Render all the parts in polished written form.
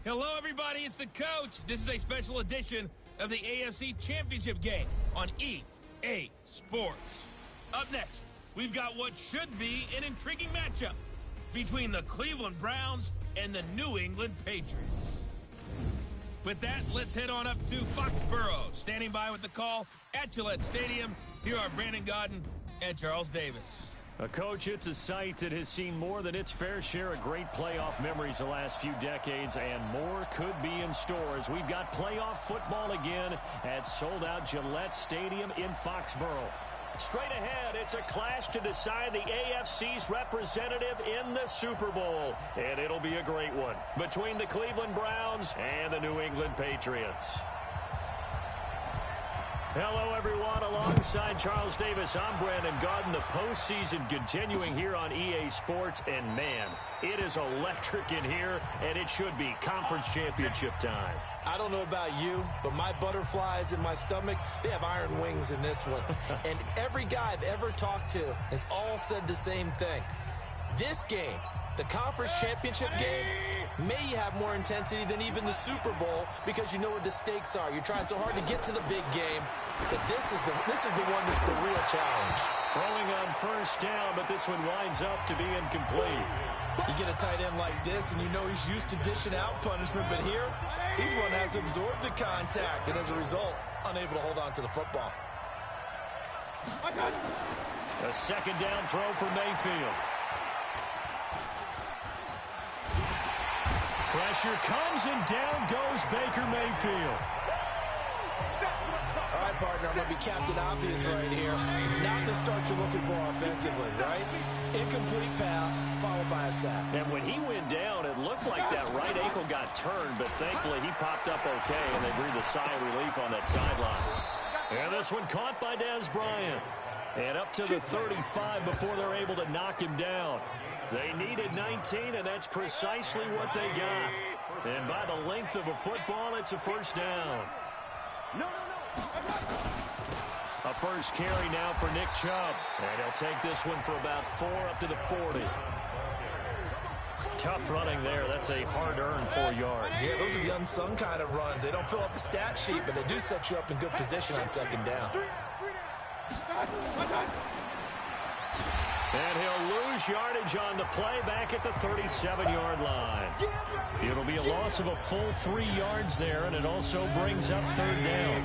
Hello, everybody. It's the coach. This is a special edition of the AFC Championship game on EA Sports. Up next, we've got what should be an intriguing matchup between the Cleveland Browns and the New England Patriots. With that, let's head on up to Foxborough. Standing by with the call at Gillette Stadium, here are Brandon Gaudin and Charles Davis. Coach, it's a site that has seen more than its fair share of great playoff memories the last few decades, and more could be in store as we've got playoff football again at sold-out Gillette Stadium in Foxborough. Straight ahead, it's a clash to decide the AFC's representative in the Super Bowl, and it'll be a great one between the Cleveland Browns and the New England Patriots. Hello, everyone. Alongside Charles Davis, I'm Brandon Gaudin. The postseason continuing here on EA Sports, and man, it is electric in here, and it should be conference championship time. I don't know about you, but my butterflies in my stomach, they have iron wings in this one. And every guy I've ever talked to has all said the same thing. This game, the conference championship game, may have more intensity than even the Super Bowl because you know where the stakes are. You're trying so hard to get to the big game that this is the one that's the real challenge. Throwing on first down, but this one winds up to be incomplete. You get a tight end like this, and you know he's used to dishing out punishment, but here, he's one that has to absorb the contact, and as a result, unable to hold on to the football. A second down throw for Mayfield. Pressure comes, and down goes Baker Mayfield. All right, partner, I'm going to be Captain Obvious right here. Not the start you're looking for offensively, right? Incomplete pass, followed by a sack. And when he went down, it looked like that right ankle got turned, but thankfully he popped up okay, and they breathed a sigh of relief on that sideline. And this one caught by Dez Bryant. And up to the 35 before they're able to knock him down. They needed 19, and that's precisely what they got. And by the length of a football, it's a first down. A first carry now for Nick Chubb. And he'll take this one for about 4 up to the 40. Tough running there. That's a hard-earned 4 yards. Yeah, those are the unsung kind of runs. They don't fill up the stat sheet, but they do set you up in good position on second down. And he'll lose yardage on the play back at the 37-yard line. It'll be a loss of a full 3 yards there, and it also brings up third down.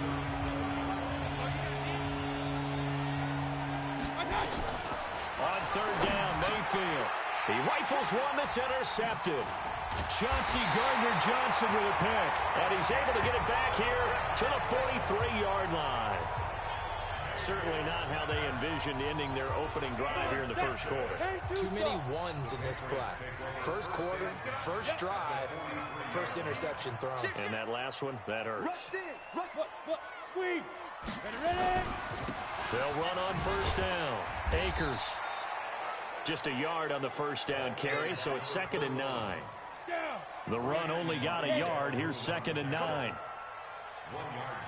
On third down, Mayfield. He rifles one that's intercepted. Chauncey Gardner-Johnson with a pick. And he's able to get it back here to the 43-yard line. Certainly not how they envisioned ending their opening drive here in the first quarter. Too many ones in this play. First quarter, first drive, first interception thrown. And that last one, that hurts. They'll run on first down. Akers. Just a yard on the first down carry, so it's 2nd and 9. The run only got a yard. Here's 2nd and 9. 1 yard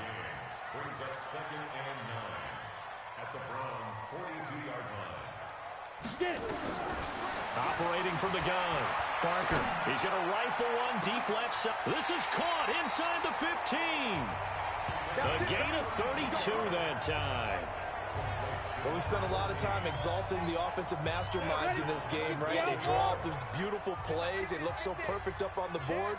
gain brings up 2nd and 9 at the Browns' 42-yard line. Operating from the gun. Barker. He's going to rifle one deep left side. This is caught inside the 15. A gain of 32 that time. Well, we spent a lot of time exalting the offensive masterminds in this game, right? They draw up these beautiful plays. They look so perfect up on the board.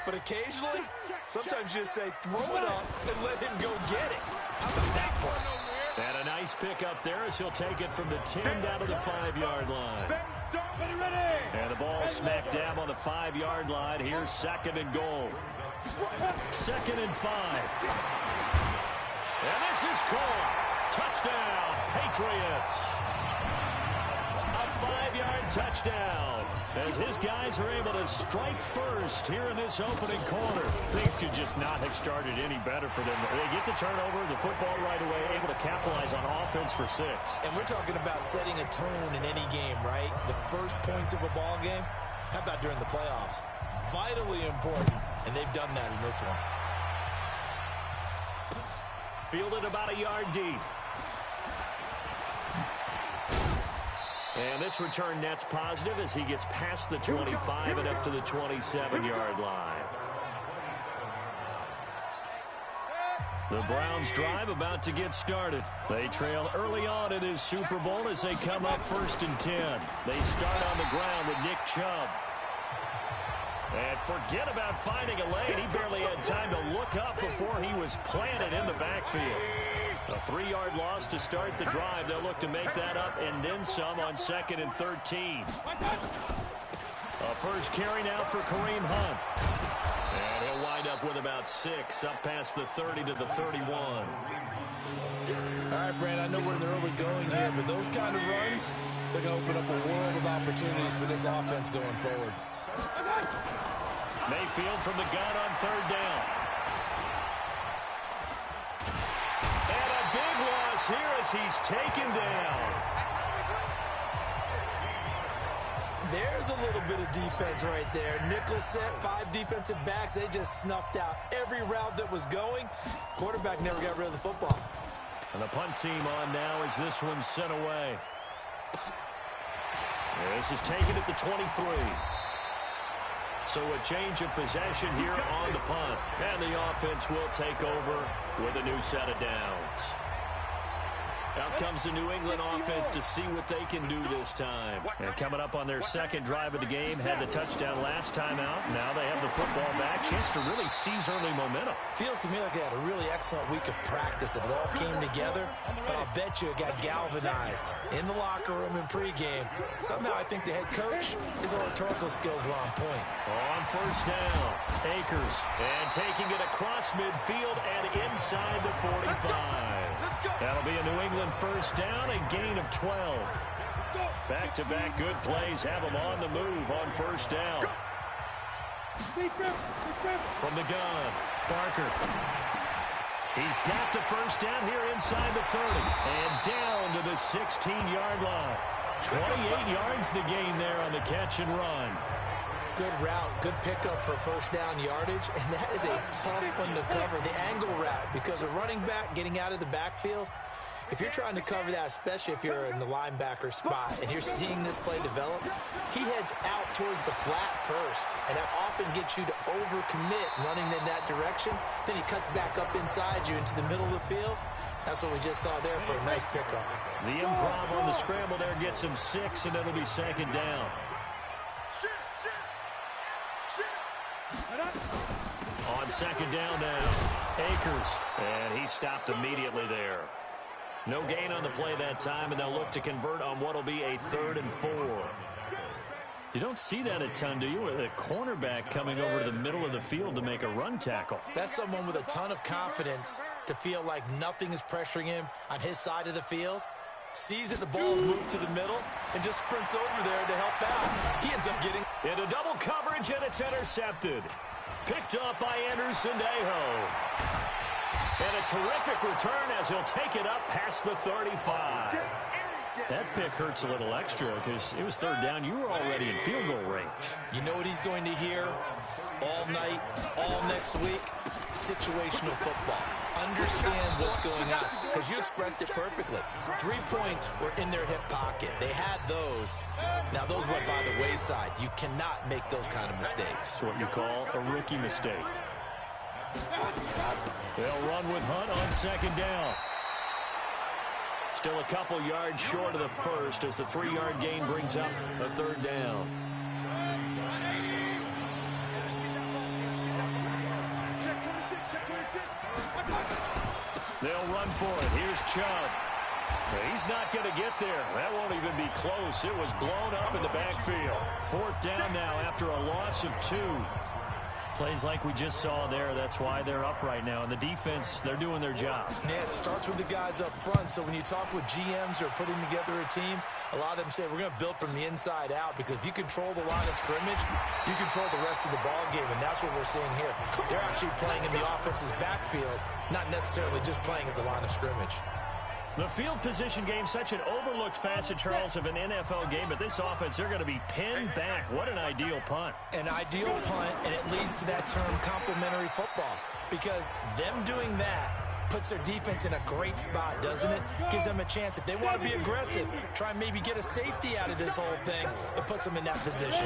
But occasionally, sometimes you just say, throw it up and let him go get it. How about that play? And a nice pick up there as he'll take it from the 10 down to the 5-yard line. And the ball smack dab on the 5-yard line. Here's 2nd and goal. 2nd and 5. And this is caught. Touchdown, Patriots. A 5-yard touchdown as his guys are able to strike first here in this opening quarter. Things could just not have started any better for them. They get the turnover, the football right away, able to capitalize on offense for 6. And we're talking about setting a tone in any game, right? The first points of a ball game. How about during the playoffs? Vitally important, and they've done that in this one. Fielded about a yard deep. And this return net's positive as he gets past the 25 and up to the 27-yard line. The Browns drive about to get started. They trail early on in this Super Bowl as they come up 1st and 10. They start on the ground with Nick Chubb. And forget about finding a lane. He barely had time to look up before he was planted in the backfield. A 3-yard loss to start the drive. They'll look to make that up and then some on 2nd and 13. A first carry now for Kareem Hunt. And he'll wind up with about 6, up past the 30 to the 31. All right, Brand, I know we're in the early going here, but those kind of runs, they're going to open up a world of opportunities for this offense going forward. Mayfield from the gun on 3rd down. And a big loss here as he's taken down. There's a little bit of defense right there. Nickel set, 5 defensive backs. They just snuffed out every route that was going. Quarterback never got rid of the football. And the punt team on now as this one's sent away. This is taken at the 23. So a change of possession here on the punt. And the offense will take over with a new set of downs. Out comes the New England offense to see what they can do this time. And coming up on their 2nd drive of the game, had the touchdown last time out. Now they have the football back. Chance to really seize early momentum. Feels to me like they had a really excellent week of practice. It all came together, but I'll bet you it got galvanized in the locker room in pregame. Somehow I think the head coach, his oratorical skills were on point. On 1st down, Akers. And taking it across midfield and inside the 45. That'll be a New England 1st down, a gain of 12. Back-to-back good plays have them on the move on 1st down. From the gun, Barker. He's got the 1st down here inside the 30. And down to the 16-yard line. 28 yards the gain there on the catch and run. Good route, good pickup for 1st down yardage, and that is a tough one to cover, the angle route, because a running back getting out of the backfield, if you're trying to cover that, especially if you're in the linebacker spot and you're seeing this play develop, he heads out towards the flat first, and that often gets you to overcommit running in that direction. Then he cuts back up inside you into the middle of the field. That's what we just saw there for a nice pickup. The improv on the scramble there gets him 6, and it'll be 2nd down. On 2nd down now, Akers, and he stopped immediately there. No gain on the play that time, and they'll look to convert on what will be a 3rd and 4. You don't see that a ton, do you? With a cornerback coming over to the middle of the field to make a run tackle. That's someone with a ton of confidence to feel like nothing is pressuring him on his side of the field. Sees that the ball's moved to the middle and just sprints over there to help out. He ends up getting into double coverage, and it's intercepted. Picked up by Anderson-Dejo. And a terrific return as he'll take it up past the 35. That pick hurts a little extra because it was 3rd down. You were already in field goal range. You know what he's going to hear all night, all next week? Situational football. Understand what's going on, because you expressed it perfectly. 3 points were in their hip pocket. They had those. Now, those went by the wayside. You cannot make those kind of mistakes. That's what you call a rookie mistake. They'll run with Hunt on 2nd down. Still a couple yards short of the 1st as the 3-yard gain brings up a 3rd down. They'll run for it. Here's Chubb. He's not going to get there. That won't even be close. It was blown up in the backfield. 4th down now after a loss of 2. Plays like we just saw there. That's why they're up right now. And the defense, they're doing their job. Yeah, it starts with the guys up front. So when you talk with GMs who are putting together a team, a lot of them say we're going to build from the inside out, because if you control the line of scrimmage, you control the rest of the ball game, and that's what we're seeing here. They're actually playing in the offense's backfield, not necessarily just playing at the line of scrimmage. The field position game, such an overlooked facet, Charles, of an NFL game, but this offense, they're going to be pinned back. What an ideal punt. An ideal punt, and it leads to that term complementary football, because them doing that puts their defense in a great spot, doesn't it? Gives them a chance. If they want to be aggressive, try and maybe get a safety out of this whole thing, it puts them in that position.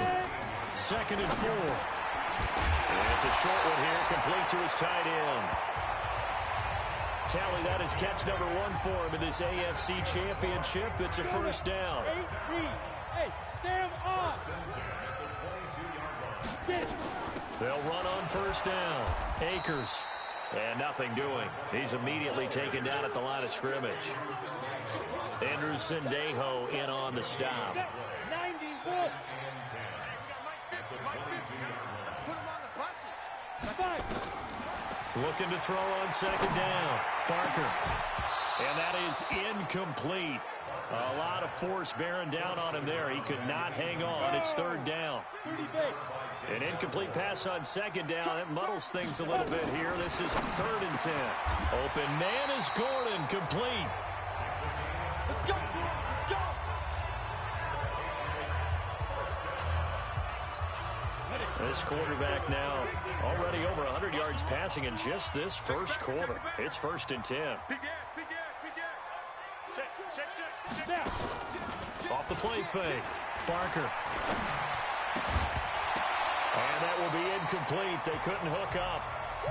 2nd and 4. And it's a short one here, complete to his tight end. Tally that is catch number 1 for him in this AFC Championship. It's a first down. Hey, stand up. They'll run on first down. Akers. And nothing doing. He's immediately taken down at the line of scrimmage. Andrew Sendejo in on the stop. 94. Looking to throw on second down. Barker. And that is incomplete. A lot of force bearing down on him there. He could not hang on. It's third down. An incomplete pass on second down. That muddles things a little bit here. This is 3rd and 10. Open man is Gordon. Complete. Let's go. Let's go. This quarterback now already over 100 yards passing in just this first quarter. It's 1st and 10. Off the play fake. Barker. And that will be incomplete. They couldn't hook up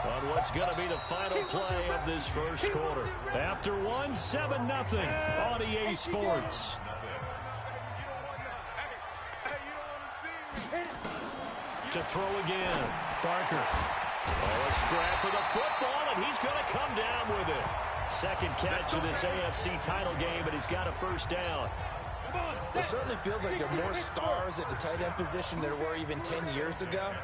on what's going to be the final play of this first quarter. After 1, 7-0 on EA Sports. To throw again. Barker. Oh, a scrap for the football, and he's going to come down with it. Second catch of this AFC title game, and he's got a first down. It certainly feels like there are more stars at the tight end position than there were even 10 years ago.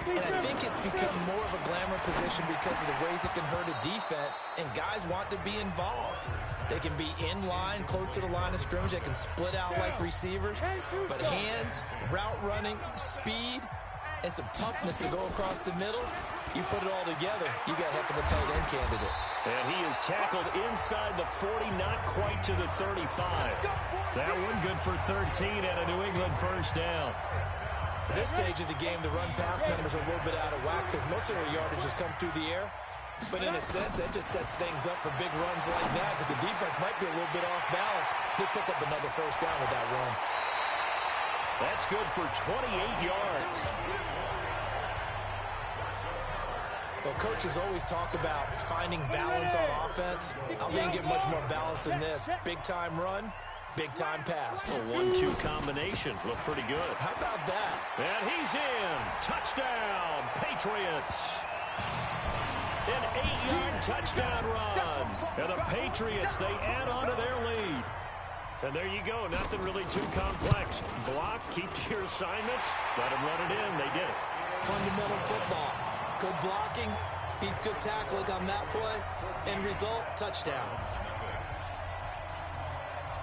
And I think it's become more of a glamour position because of the ways it can hurt a defense, and guys want to be involved. They can be in line, close to the line of scrimmage. They can split out like receivers. But hands, route running, speed, and some toughness to go across the middle, you put it all together, you got a heck of a tight end candidate. And he is tackled inside the 40, not quite to the 35. That one good for 13 and a New England first down. At this stage of the game, the run-pass numbers are a little bit out of whack because most of their yardage has come through the air. But in a sense, that just sets things up for big runs like that because the defense might be a little bit off balance. They'll pick up another first down with that run. That's good for 28 yards. Well, coaches always talk about finding balance on offense. I don't think you get much more balance than this. Big-time run, big-time pass. A 1-2 combination. Look pretty good. How about that? And he's in. Touchdown, Patriots. An 8-yard touchdown run. And the Patriots, they add on to their lead. And there you go. Nothing really too complex. Block, keep to your assignments. Let them run it in. They did it. Fundamental football. Good blocking, beats good tackling on that play. End result, touchdown.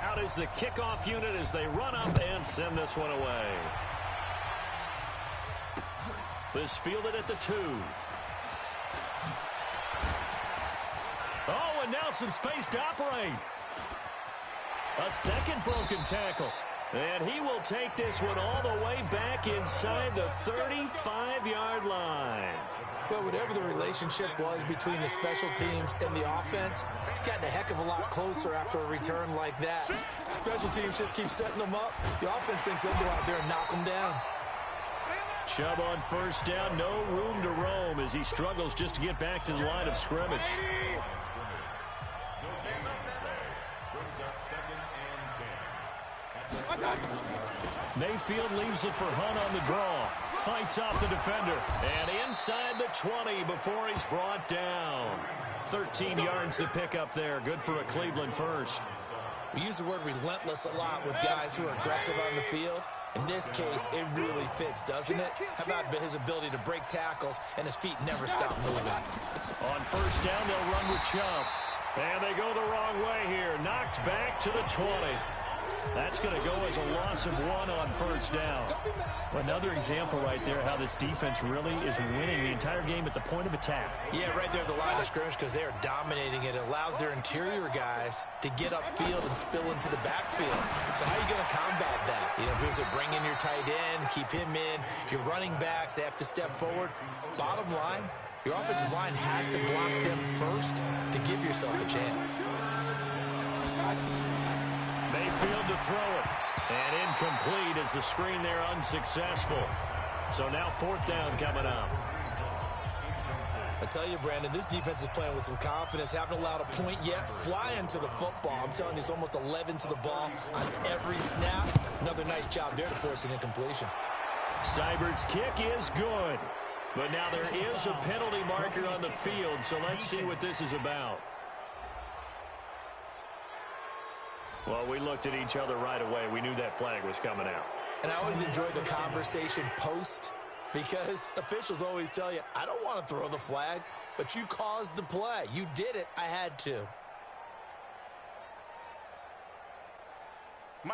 Out is the kickoff unit as they run up and send this one away. This fielded at the 2. Oh, and now some space to operate. A second broken tackle. And he will take this one all the way back inside the 35-yard line. Well, whatever the relationship was between the special teams and the offense, it's gotten a heck of a lot closer after a return like that. Special teams just keep setting them up. The offense thinks they'll go out there and knock them down. Chubb on first down, no room to roam as he struggles just to get back to the line of scrimmage. Mayfield leaves it for Hunt on the draw. Fights off the defender. And inside the 20 before he's brought down. 13 yards to pick up there. Good for a Cleveland first. We use the word relentless a lot with guys who are aggressive on the field. In this case, it really fits, doesn't it? How about his ability to break tackles and his feet never stop moving? On first down, they'll run with Chubb. And they go the wrong way here. Knocked back to the 20. That's going to go as a loss of 1 on first down. Another example right there how this defense really is winning the entire game at the point of attack. Yeah, right there at the line of scrimmage because they are dominating it. It allows their interior guys to get upfield and spill into the backfield. So how are you going to combat that? You know, if there's a bring in your tight end, keep him in. Your running backs, they have to step forward. Bottom line, your offensive line has to block them first to give yourself a chance. Mayfield to throw it. And incomplete as the screen there unsuccessful. So now fourth down coming up. I tell you, Brandon, this defense is playing with some confidence. Haven't allowed a point yet. Flying to the football. I'm telling you, it's almost 11 to the ball on every snap. Another nice job there to force an incompletion. Seibert's kick is good. But now there is a penalty marker on the field, so let's see what this is about. Well, we looked at each other right away. We knew that flag was coming out. And I always enjoy the conversation post, because officials always tell you, I don't want to throw the flag, but you caused the play. You did it. I had to.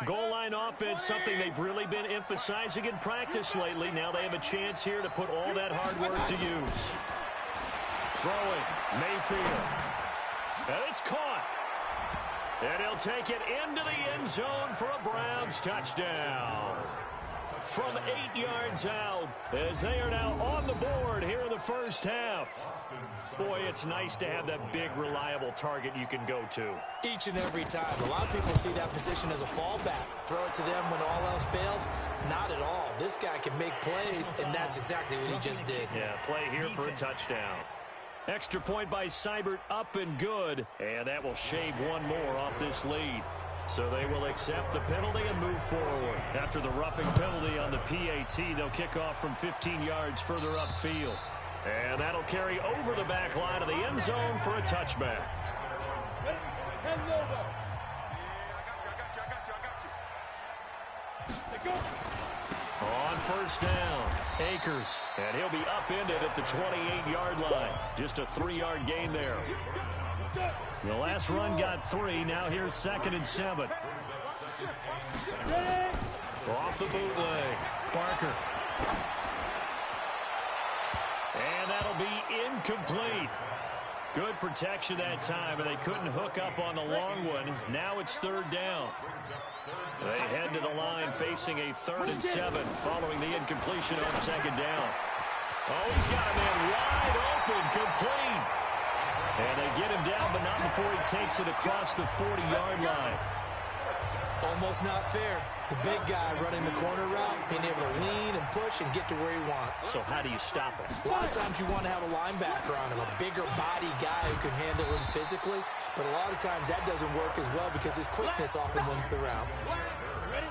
Goal line offense, something they've really been emphasizing in practice lately. Now they have a chance here to put all that hard work to use. Throwing, Mayfield. And it's caught. And he'll take it into the end zone for a Browns touchdown. From 8 yards out, as they are now on the board here in the first half. Boy, it's nice to have that big, reliable target you can go to. Each and every time. A lot of people see that position as a fallback. Throw it to them when all else fails. Not at all. This guy can make plays, and that's exactly what he just did. Yeah, play here for a touchdown. Extra point by Seibert, up and good. And that will shave one more off this lead. So they will accept the penalty and move forward. After the roughing penalty on the PAT, they'll kick off from 15 yards further upfield. And that'll carry over the back line of the end zone for a touchback. On first down, Akers. And he'll be upended at the 28-yard line. Just a 3-yard gain there. The last run got 3. Now here's 2nd and 7. Off the bootleg. Barker. And that'll be incomplete. Good protection that time, and they couldn't hook up on the long one. Now it's 3rd down. They head to the line facing a 3rd and 7 following the incompletion on 2nd down. Oh, he's got a man wide open, complete. And they get him down, but not before he takes it across the 40-yard line. Almost not fair. The big guy running the corner route, being able to lean and push and get to where he wants. So how do you stop it? A lot of times you want to have a linebacker on him, a bigger body guy who can handle him physically. But a lot of times that doesn't work as well because his quickness often wins the route. Ready?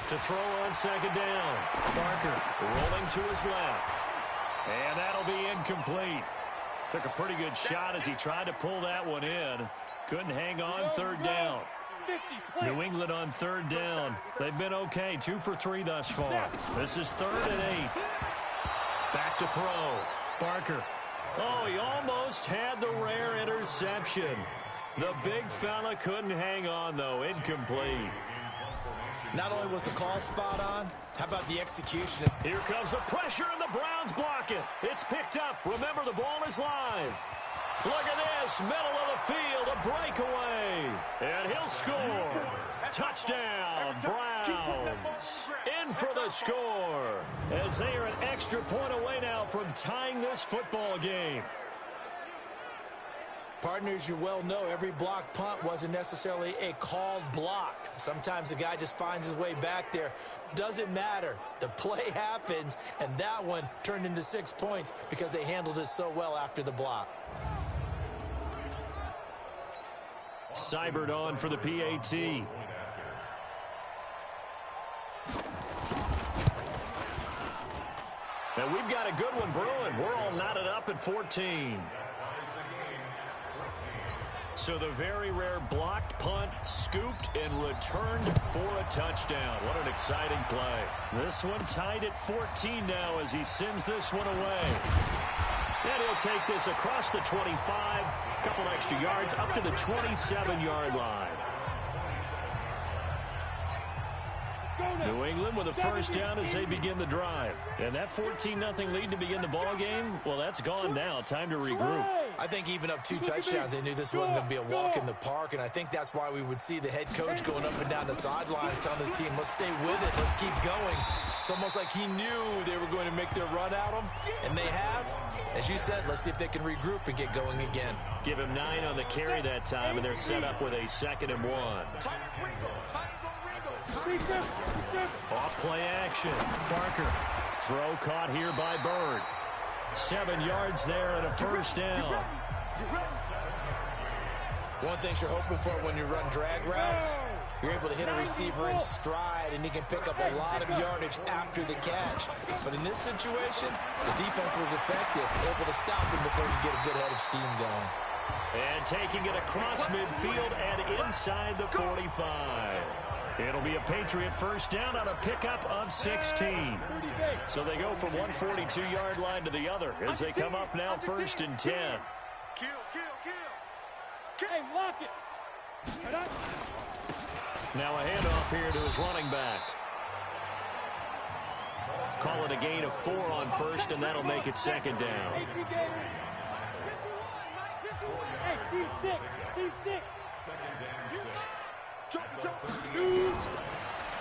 To throw on 2nd down. Barker rolling to his left. And that'll be incomplete. Took a pretty good shot as he tried to pull that one in. Couldn't hang on 3rd down. New England on 3rd down. They've been okay. 2 for 3 thus far. This is 3rd and 8. Back to throw. Barker. Oh, he almost had the rare interception. The big fella couldn't hang on, though. Incomplete. Not only was the call spot on, how about the execution? Here comes the pressure, and the Browns block it. It's picked up. Remember, the ball is live. Look at this, middle of the field, a breakaway. And he'll score. Touchdown, Browns. In for the score. As they are an extra point away now from tying this football game. Partners, you well know every block punt wasn't necessarily a called block. Sometimes the guy just finds his way back there. Doesn't matter. The play happens, and that one turned into 6 points because they handled it so well after the block. Seibert on for the PAT. And we've got a good one brewing. We're all knotted up at 14. So the very rare blocked punt, scooped, and returned for a touchdown. What an exciting play. This one tied at 14 now as he sends this one away. And he'll take this across the 25, a couple extra yards, up to the 27-yard line. New England with a first down as they begin the drive. And that 14-0 lead to begin the ball game, well, that's gone now. Time to regroup. I think even up 2 touchdowns, they knew this wasn't going to be a walk in the park, and I think that's why we would see the head coach going up and down the sidelines telling his team, let's stay with it, let's keep going. It's almost like he knew they were going to make their run at him, and they have. As you said, let's see if they can regroup and get going again. Give him 9 on the carry that time, and they're set up with a 2nd and 1. Off play action. Barker. Throw caught here by Bird. 7 yards there and a first down. One thing you're hoping for when you run drag routes, you're able to hit a receiver in stride, and he can pick up a lot of yardage after the catch. But in this situation, the defense was effective, able to stop him before you get a good head of steam going. And taking it across midfield and inside the 45. It'll be a Patriot first down on a pickup of 16. So they go from one 42-yard line to the other as they come up now first and 10. Hey, lock it. Now a handoff here to his running back. Call it a gain of 4 on first, and that'll make it second down. Hey, Steve 6. Steve 6.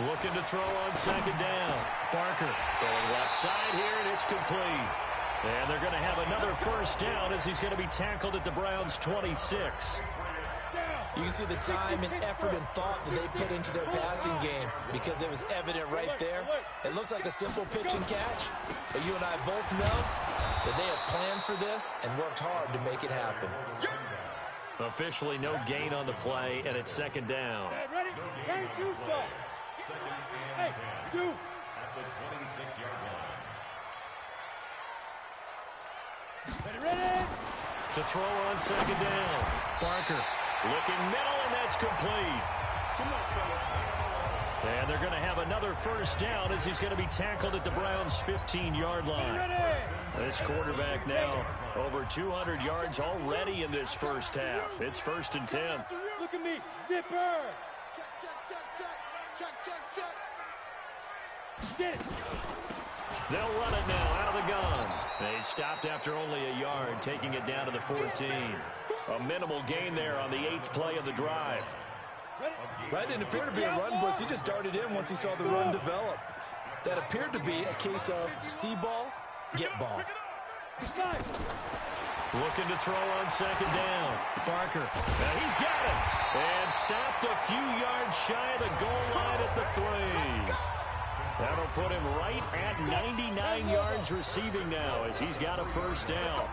Looking to throw on second down. Barker throwing left side here, and it's complete. And they're going to have another first down as he's going to be tackled at the Browns' 26. You can see the time and effort and thought that they put into their passing game because it was evident right there. It looks like a simple pitch and catch, but you and I both know that they have planned for this and worked hard to make it happen. Officially no gain on the play, and it's second down. Ready? Turn two, sir. Hey, two. At the 26-yard line. Ready? To throw on second down. Barker looking middle, and that's complete. And they're going to have another first down as he's going to be tackled at the Browns' 15-yard line. This quarterback now over 200 yards already in this first half. It's first and 10. Look at me. Zipper. Check. Get it. They'll run it now out of the gun. They stopped after only a yard, taking it down to the 14. A minimal gain there on the 8th play of the drive. That didn't appear to be a run blitz. He just darted in once he saw the run develop. That appeared to be a case of see ball, get ball. Looking to throw on second down. Barker. Now he's got it. And stopped a few yards shy of the goal line at the 3. That'll put him right at 99 yards receiving now as he's got a first down.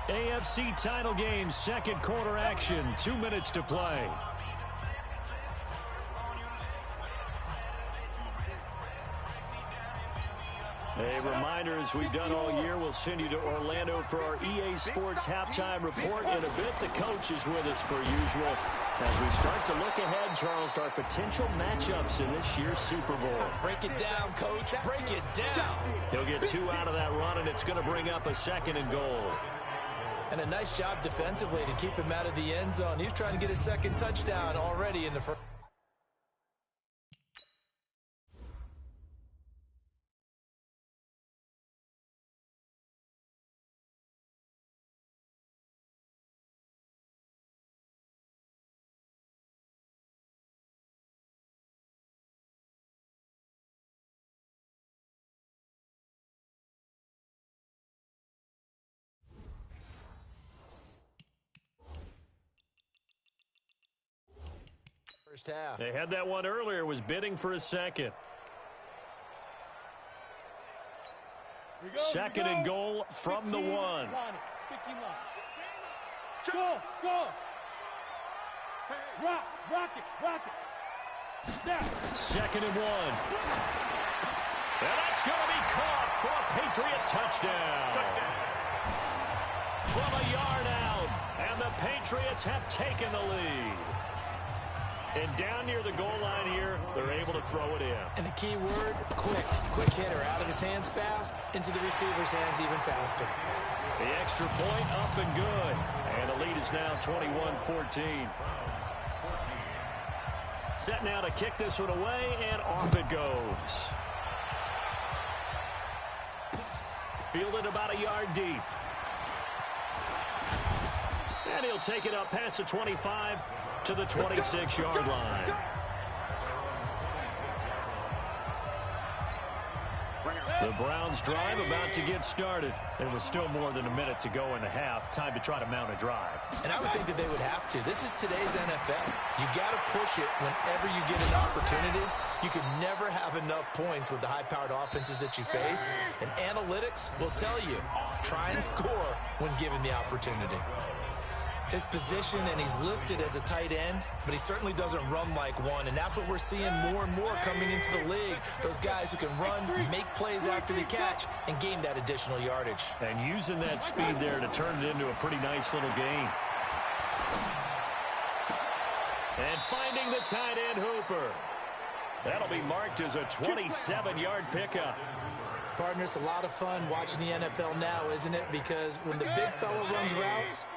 AFC title game, second quarter action, 2 minutes to play. A reminder, as we've done all year, we'll send you to Orlando for our EA Sports halftime report. In a bit, the coach is with us per usual. As we start to look ahead, Charles, to our potential matchups in this year's Super Bowl. Break it down, Coach. Break it down. He'll get 2 out of that run, and it's going to bring up a second and goal. And a nice job defensively to keep him out of the end zone. He was trying to get his second touchdown already in the first. Half. They had that one earlier, was bidding for a second. Second and goal from the 1. 15 line. Go. Rock it. Now. Second and 1. And that's going to be caught for a Patriot touchdown. From a yard out, and the Patriots have taken the lead. And down near the goal line here, they're able to throw it in. And the key word, quick. Quick hitter. Out of his hands fast, into the receiver's hands even faster. The extra point up and good. And the lead is now 21-14. Set now to kick this one away, and off it goes. Fielded about a yard deep. And he'll take it up past the 25 to the 26-yard line. The Browns drive about to get started. There was still more than a minute to go in the half. Time to try to mount a drive. And I would think that they would have to. This is today's NFL. You got to push it whenever you get an opportunity. You can never have enough points with the high-powered offenses that you face, and analytics will tell you, try and score when given the opportunity. His position, and he's listed as a tight end, but he certainly doesn't run like one, and that's what we're seeing more and more coming into the league. Those guys who can run, make plays after the catch, and gain that additional yardage. And using that speed there to turn it into a pretty nice little gain. And finding the tight end Hooper. That'll be marked as a 27-yard pickup. Partner, it's a lot of fun watching the NFL now, isn't it? Because when the big fella runs routes,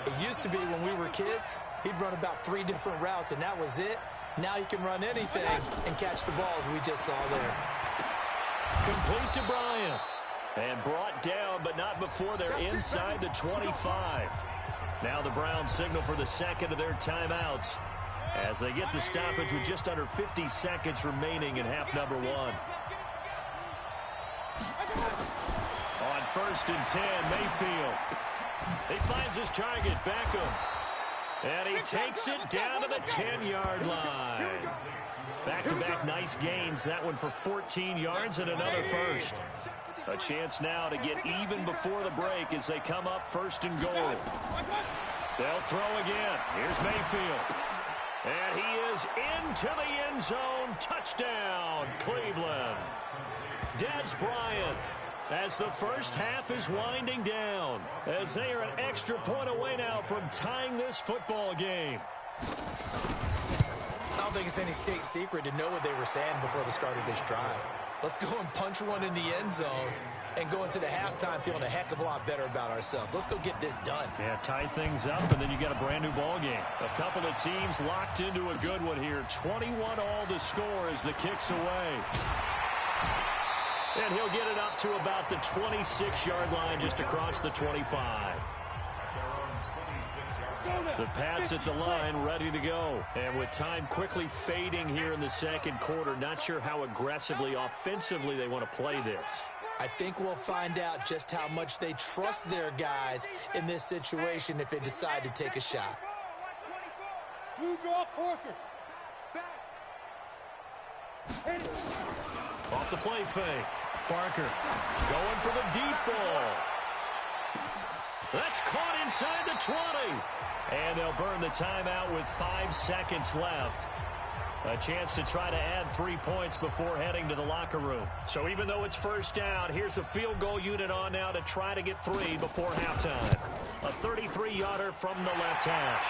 it used to be when we were kids, he'd run about 3 different routes, and that was it. Now he can run anything and catch the balls we just saw there. Complete to Bryant. And brought down, but not before they're inside the 25. Now the Browns signal for the second of their timeouts as they get the stoppage with just under 50 seconds remaining in half number 1. On 1st and 10, Mayfield. He finds his target, Beckham. And he takes it down to the 10-yard line. Back-to-back nice gains. That one for 14 yards and another first. A chance now to get even before the break as they come up 1st and goal. They'll throw again. Here's Mayfield. And he is into the end zone. Touchdown, Cleveland. Des Bryant, as the first half is winding down, as they are an extra point away now from tying this football game. I don't think it's any state secret to know what they were saying before the start of this drive. Let's go and punch one in the end zone and go into the halftime feeling a heck of a lot better about ourselves. Let's go get this done. Yeah, tie things up, and then you got a brand new ball game. A couple of teams locked into a good one here. 21-all the score as the kick's away. And he'll get it up to about the 26-yard line just across the 25. The Pats at the line, ready to go. And with time quickly fading here in the second quarter, not sure how aggressively, offensively they want to play this. I think we'll find out just how much they trust their guys in this situation if they decide to take a shot. You draw Corker. Off the play fake. Parker going for the deep ball. That's caught inside the 20. And they'll burn the timeout with 5 seconds left. A chance to try to add 3 points before heading to the locker room. So even though it's first down, here's the field goal unit on now to try to get 3 before halftime. A 33-yarder from the left hash.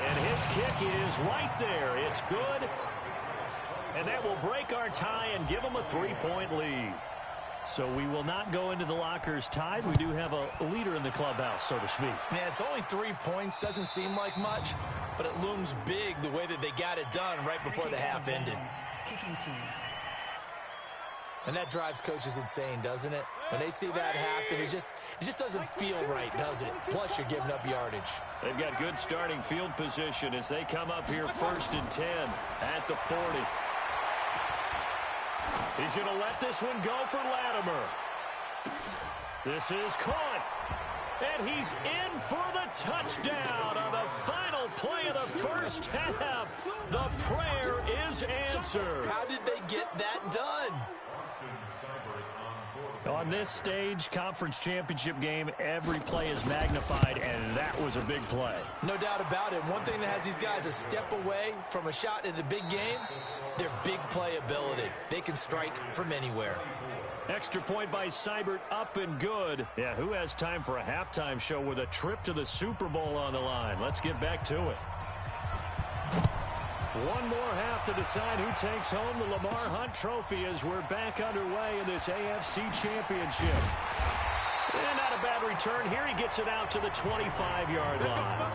And his kick is right there. It's good. And that will break our tie and give them a 3-point lead. So we will not go into the lockers tied. We do have a leader in the clubhouse, so to speak. Man, it's only 3 points. Doesn't seem like much, but it looms big the way that they got it done right before the half ended. Kicking team. And that drives coaches insane, doesn't it? When they see that happen, it just doesn't feel right, does it? Plus, you're giving up yardage. They've got good starting field position as they come up here 1st and 10 at the 40. He's going to let this one go for Latimer. This is caught. And he's in for the touchdown on the final play of the first half. The prayer is answered. How did they get that done? On this stage, conference championship game, every play is magnified, and that was a big play. No doubt about it. One thing that has these guys a step away from a shot at the big game, their big play ability. They can strike from anywhere. Extra point by Seibert, up and good. Yeah, who has time for a halftime show with a trip to the Super Bowl on the line? Let's get back to it. One more half to decide who takes home the Lamar Hunt Trophy as we're back underway in this AFC Championship. And not a bad return here. He gets it out to the 25-yard line.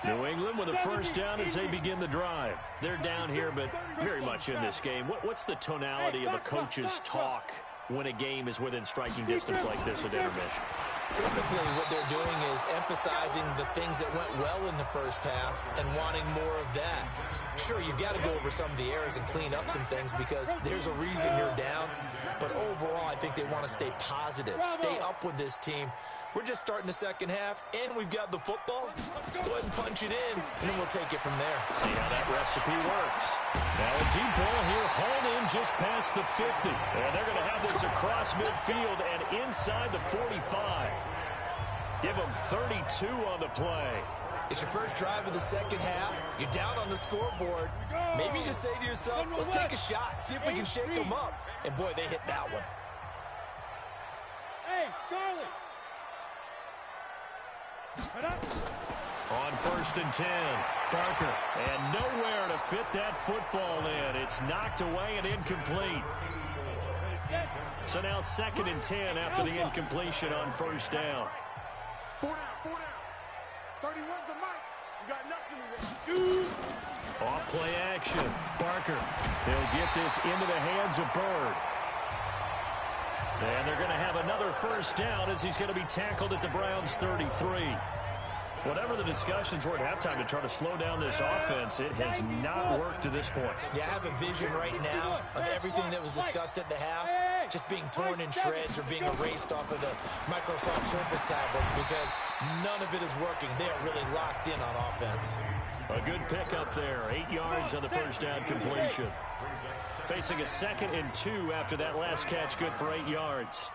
New England with a first down as they begin the drive. They're down here, but very much in this game. What's the tonality of a coach's talk when a game is within striking distance like this at intermission? Typically, what they're doing is emphasizing the things that went well in the first half and wanting more of that. Sure, you've got to go over some of the errors and clean up some things because there's a reason you're down. But overall, I think they want to stay positive, stay up with this team. We're just starting the second half, and we've got the football. Let's go ahead and punch it in, and then we'll take it from there. See how that recipe works. Now a deep ball here, hauled in just past the 50. And they're going to have this across midfield and inside the 45. Give them 32 on the play. It's your first drive of the second half. You're down on the scoreboard. Maybe you just say to yourself, let's take a shot, see if we can shake them up. And, boy, they hit that one. Hey, Charlie. On 1st and 10, Barker. And nowhere to fit that football in. It's knocked away and incomplete. So now 2nd and 10 after the incompletion on 1st down. 4 down, 4 down. 31's the mic. You got nothing to do. Off play action. Barker. He'll get this into the hands of Bird. And they're going to have another 1st down as he's going to be tackled at the Browns' 33. Whatever the discussions were at halftime to try to slow down this offense, it has not worked to this point. Yeah, I have a vision right now of everything that was discussed at the half just being torn in shreds or being erased off of the Microsoft Surface tablets because none of it is working. They are really locked in on offense. A good pickup there. 8 yards on the 1st down completion. Facing a 2nd and 2 after that last catch, good for 8 yards.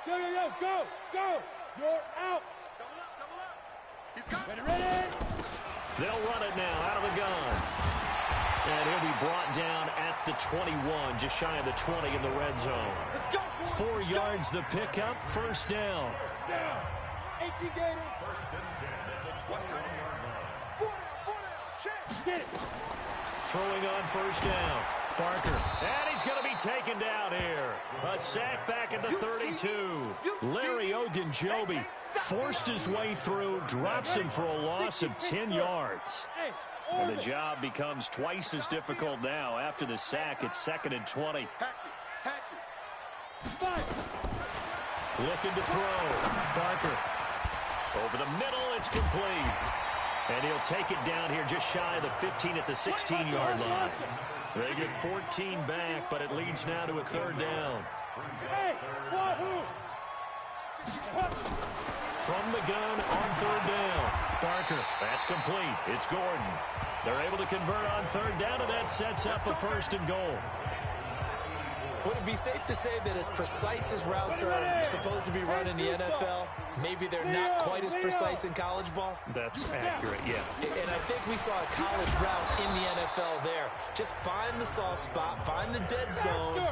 Go, go, go, go, go. You're out. Ready? They'll run it now out of the gun. And he'll be brought down at the 21, just shy of the 20 in the red zone. 4 yards the pickup, 1st down. 18 Gators. 4 down, Throwing on 1st down. Barker. And he's going to be taken down here. A sack back at the 32. Larry Ogunjobi forced his way through, drops him for a loss of 10 yards. And the job becomes twice as difficult now after the sack. It's 2nd and 20. Looking to throw. Barker. Over the middle, it's complete. And he'll take it down here just shy of the 15 at the 16-yard line. They get 14 back, but it leads now to a 3rd down. From the gun on 3rd down. Barker. That's complete. It's Gordon. They're able to convert on 3rd down, and that sets up a 1st and goal. Would it be safe to say that as precise as routes are supposed to be run in the NFL, maybe they're not quite as precise in college ball? That's accurate, yeah. And I think we saw a college route in the NFL there. Just find the soft spot, find the dead zone,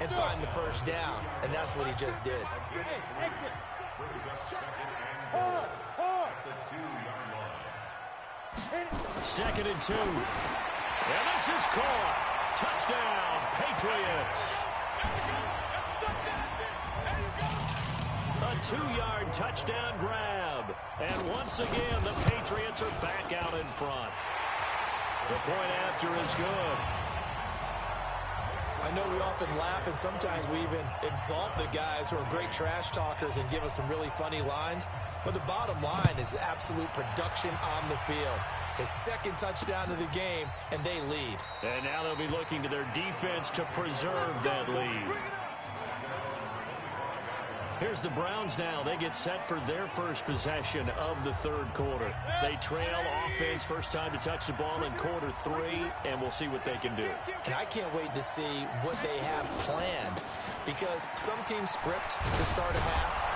and find the 1st down. And that's what he just did. Second and 2. And this is caught. Touchdown, Patriots. A 2-yard touchdown grab. And once again, the Patriots are back out in front. The point after is good. I know we often laugh, and sometimes we even exalt the guys who are great trash talkers and give us some really funny lines. But the bottom line is absolute production on the field. His 2nd touchdown of the game, and they lead. And now they'll be looking to their defense to preserve that lead. Here's the Browns now. They get set for their first possession of the 3rd quarter. They trail offense, first time to touch the ball in quarter 3, and we'll see what they can do. And I can't wait to see what they have planned, because some teams script to start a half.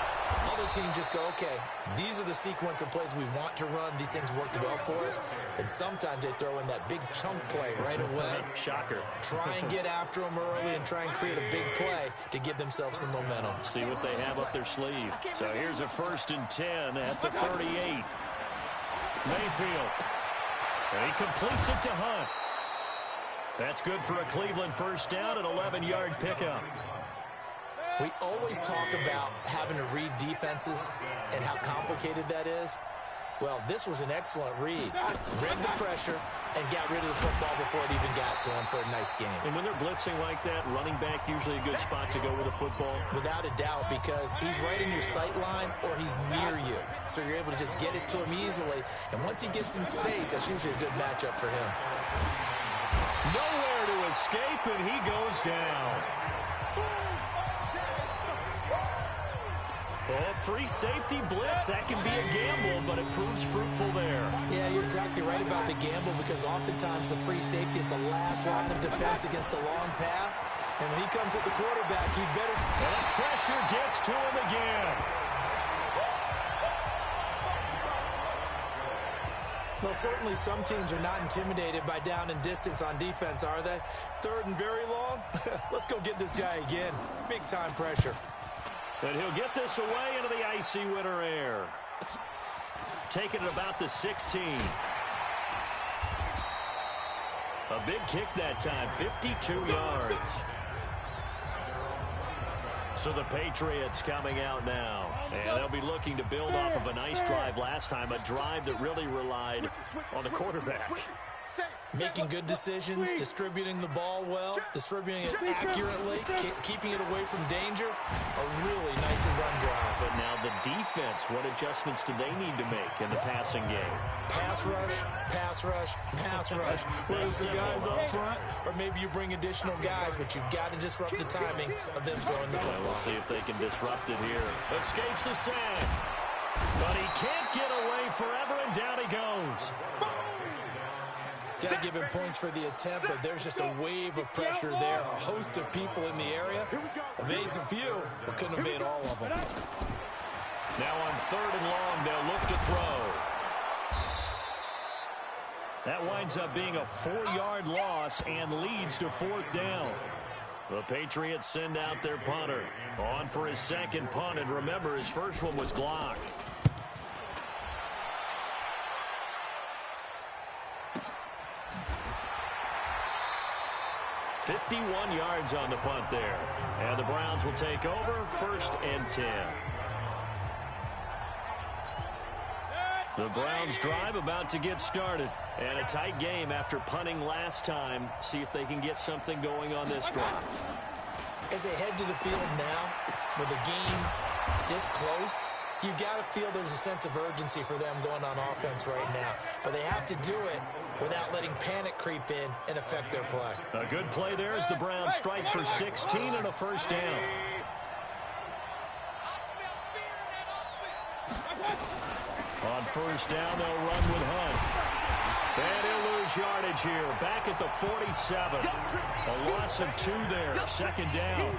Other teams just go, okay, these are the sequence of plays we want to run. These things worked well for us. And sometimes they throw in that big chunk play right away. Shocker. Try and get after them early and try and create a big play to give themselves some momentum. See what they have up their sleeve. So here's a 1st and 10 at the 38. Mayfield. And he completes it to Hunt. That's good for a Cleveland 1st down, an 11-yard pickup. We always talk about having to read defenses and how complicated that is. Well, this was an excellent read. Read the pressure and got rid of the football before it even got to him for a nice game. And when they're blitzing like that, running back usually a good spot to go with the football? Without a doubt, because he's right in your sight line or he's near you. So you're able to just get it to him easily. And once he gets in space, that's usually a good matchup for him. Nowhere to escape, and he goes down. Well, free safety blitz, that can be a gamble, but it proves fruitful there. Yeah, you're exactly right about the gamble, because oftentimes the free safety is the last line of defense against a long pass. And when he comes at the quarterback, he better... And the pressure gets to him again. Well, certainly some teams are not intimidated by down and distance on defense, are they? Third and very long? Let's go get this guy again. Big-time pressure. And he'll get this away into the icy winter air. Taking it about the 16. A big kick that time, 52 yards. So the Patriots coming out now. And they'll be looking to build off of a nice drive last time, a drive that really relied on the quarterback. Making good decisions, distributing the ball well, distributing it accurately, keeping it away from danger. A really nicely run drive. But now the defense, what adjustments do they need to make in the passing game? Pass rush, pass rush, pass rush. Whereas the guys up front, or maybe you bring additional guys, but you've got to disrupt the timing of them throwing the football. We'll see if they can disrupt it here. Escapes the sack. But he can't get away forever, and down he goes. Got to give him points for the attempt, but there's just a wave of pressure there. A host of people in the area. Evades a few, but couldn't evade all of them. Now on 3rd and long, they'll look to throw. That winds up being a 4-yard loss and leads to 4th down. The Patriots send out their punter. On for his second punt, and remember, his first one was blocked. 51 yards on the punt there. And the Browns will take over, 1st and 10. The Browns drive about to get started. And a tight game after punting last time. See if they can get something going on this drive. As they head to the field now, with the game this close, you've got to feel there's a sense of urgency for them going on offense right now. But they have to do it without letting panic creep in and affect their play. A good play there as the Browns strike for 16 and a 1st down. On 1st down, they'll run with Hunt. And he'll lose yardage here. Back at the 47. A loss of 2 there. 2nd down.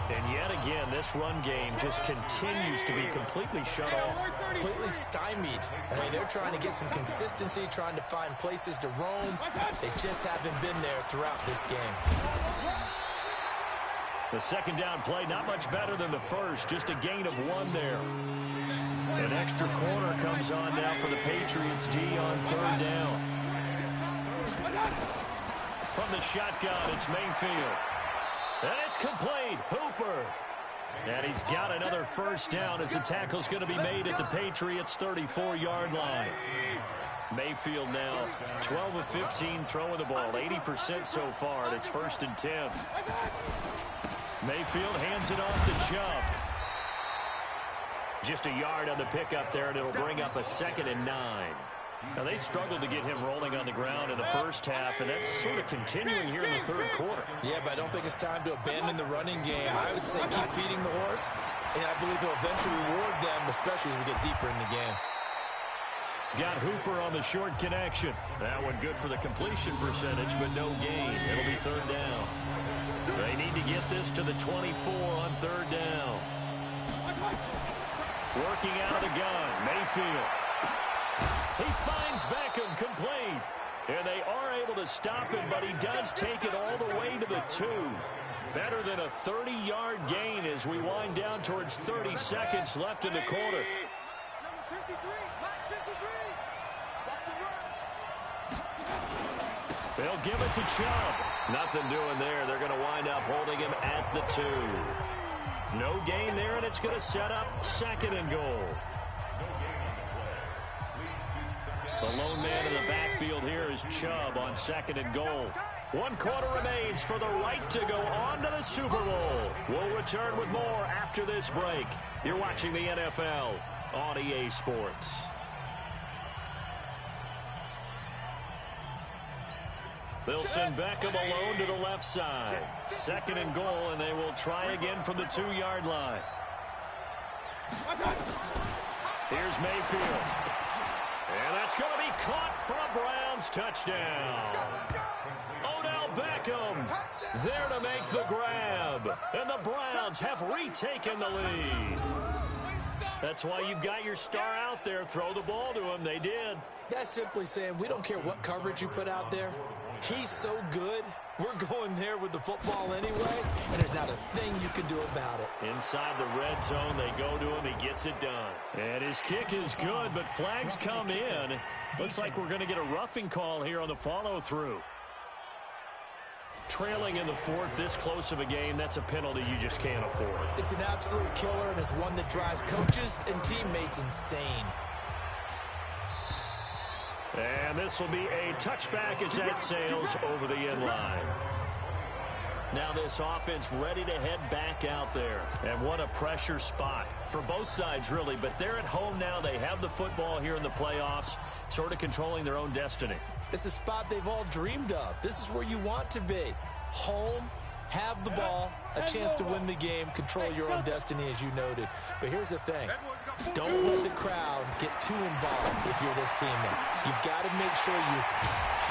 And yet again, this run game just continues to be completely shut off. Completely stymied. I mean, they're trying to get some consistency, trying to find places to roam. They just haven't been there throughout this game. The 2nd down play, not much better than the first. Just a gain of 1 there. An extra corner comes on now for the Patriots D on 3rd down. From the shotgun, it's Mayfield. And it's complete. Hooper. And he's got another 1st down as the tackle's going to be made at the Patriots' 34-yard line. Mayfield now 12 of 15 throwing the ball, 80% so far, and it's 1st and 10. Mayfield hands it off to Chubb. Just a yard on the pickup there, and it'll bring up a 2nd and 9. Now, they struggled to get him rolling on the ground in the first half, and that's sort of continuing here in the 3rd quarter. Yeah, but I don't think it's time to abandon the running game. I would say keep feeding the horse, and I believe he'll eventually reward them, especially as we get deeper in the game. It's got Hooper on the short connection. That one good for the completion percentage, but no gain. It'll be 3rd down. They need to get this to the 24 on 3rd down. Working out of the gun, Mayfield. He finds Beckham complete. And they are able to stop him, but he does take it all the way to the 2. Better than a 30-yard gain as we wind down towards 30 seconds left in the quarter. They'll give it to Chubb. Nothing doing there. They're going to wind up holding him at the 2. No gain there, and it's going to set up 2nd and goal. The lone man in the backfield here is Chubb on 2nd and goal. 1 quarter remains for the right to go on to the Super Bowl. We'll return with more after this break. You're watching the NFL on EA Sports. They'll send Beckham alone to the left side. 2nd and goal, and they will try again from the 2-yard line. Here's Mayfield. And that's going to be caught for a Browns touchdown. Odell Beckham there to make the grab. And the Browns have retaken the lead. That's why you've got your star out there. Throw the ball to him. They did. That's simply saying we don't care what coverage you put out there. He's so good. We're going there with the football anyway, and there's not a thing you can do about it. Inside the red zone, they go to him. He gets it done. And his kick is good, but flags come in. Looks like we're going to get a roughing call here on the follow-through. Trailing in the 4th, this close of a game, that's a penalty you just can't afford. It's an absolute killer, and it's one that drives coaches and teammates insane. And this will be a touchback as that sails over the end line. Now this offense ready to head back out there. And what a pressure spot for both sides, really. But they're at home now. They have the football here in the playoffs, sort of controlling their own destiny. It's a spot they've all dreamed of. This is where you want to be. Home, have the ball, a chance to win the game, control your own destiny, as you noted. But here's the thing. Don't let the crowd get too involved if you're this team now. You've got to make sure you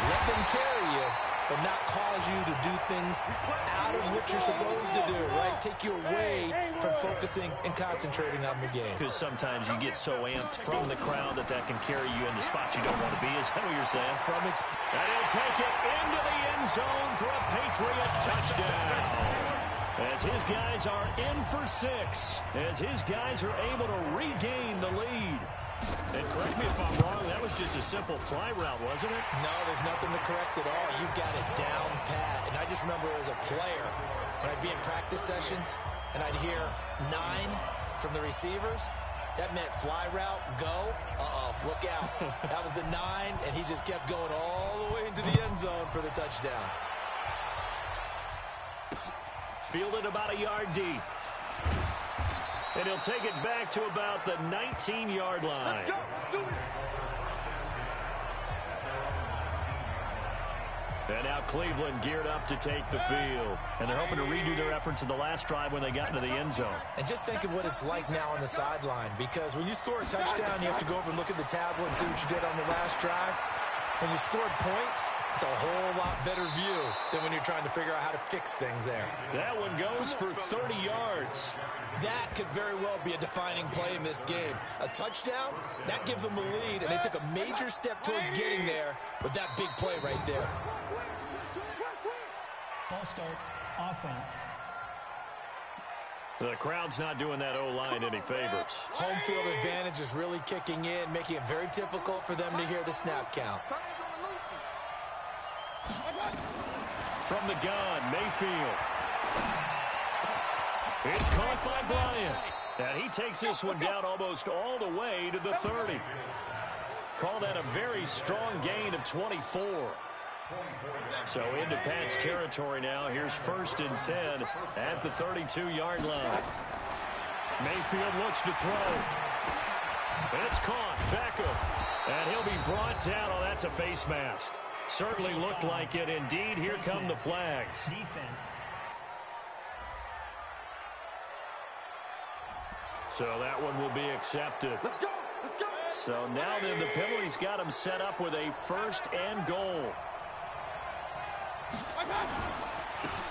let them carry you, but not cause you to do things out of what you're supposed to do, right? Take you away from focusing and concentrating on the game. Because sometimes you get so amped from the crowd that can carry you into spots you don't want to be. Is that what you're saying? And he'll take it into the end zone for a Patriot touchdown. As his guys are in for 6. As his guys are able to regain the lead. And correct me if I'm wrong, that was just a simple fly route, wasn't it? No, there's nothing to correct at all. You've got it down pat. And I just remember as a player, when I'd be in practice sessions, and I'd hear 9 from the receivers, that meant fly route, go. Look out. That was the 9, and he just kept going all the way into the end zone for the touchdown. Fielded about a yard deep. And he'll take it back to about the 19-yard line. And now Cleveland geared up to take the field. And they're hoping to redo their efforts in the last drive when they got into the end zone. And just think of what it's like now on the sideline. Because when you score a touchdown, you have to go over and look at the tablet and see what you did on the last drive. When you scored points, it's a whole lot better view than when you're trying to figure out how to fix things there. That one goes for 30 yards. That could very well be a defining play in this game. A touchdown, that gives them the lead, and they took a major step towards getting there with that big play right there. False start, offense. The crowd's not doing that O-line any favors. Home field advantage is really kicking in, making it very difficult for them to hear the snap count. From the gun, Mayfield. It's caught by Bryant. And he takes this one down almost all the way to the 30. Call that a very strong gain of 24. So into Pat's territory now. Here's 1st and 10 at the 32-yard line. Mayfield looks to throw. It's caught. Beckham. And he'll be brought down. Oh, that's a face mask. Certainly looked like it. Indeed, here come the flags. Defense. So that one will be accepted. Let's go. Let's go. So now then the penalty's got him set up with a 1st and goal.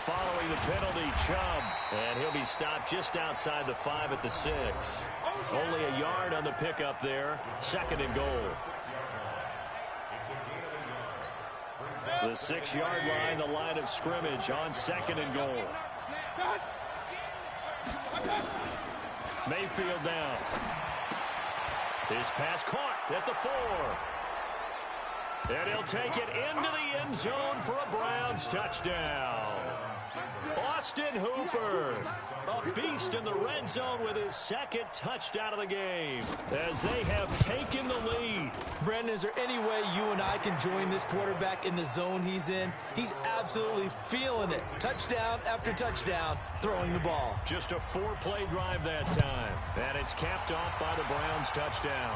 Following the penalty, Chubb. And he'll be stopped just outside the 5 at the 6. Only a yard on the pickup there. 2nd and goal. The 6-yard line, the line of scrimmage on 2nd and goal. Mayfield down. His pass caught at the 4. And he'll take it into the end zone for a Browns touchdown. Austin Hooper, a beast in the red zone with his second touchdown of the game as they have taken the lead. Brandon, is there any way you and I can join this quarterback in the zone he's in? He's absolutely feeling it. Touchdown after touchdown, throwing the ball. Just a 4-play drive that time, and it's capped off by the Browns' touchdown.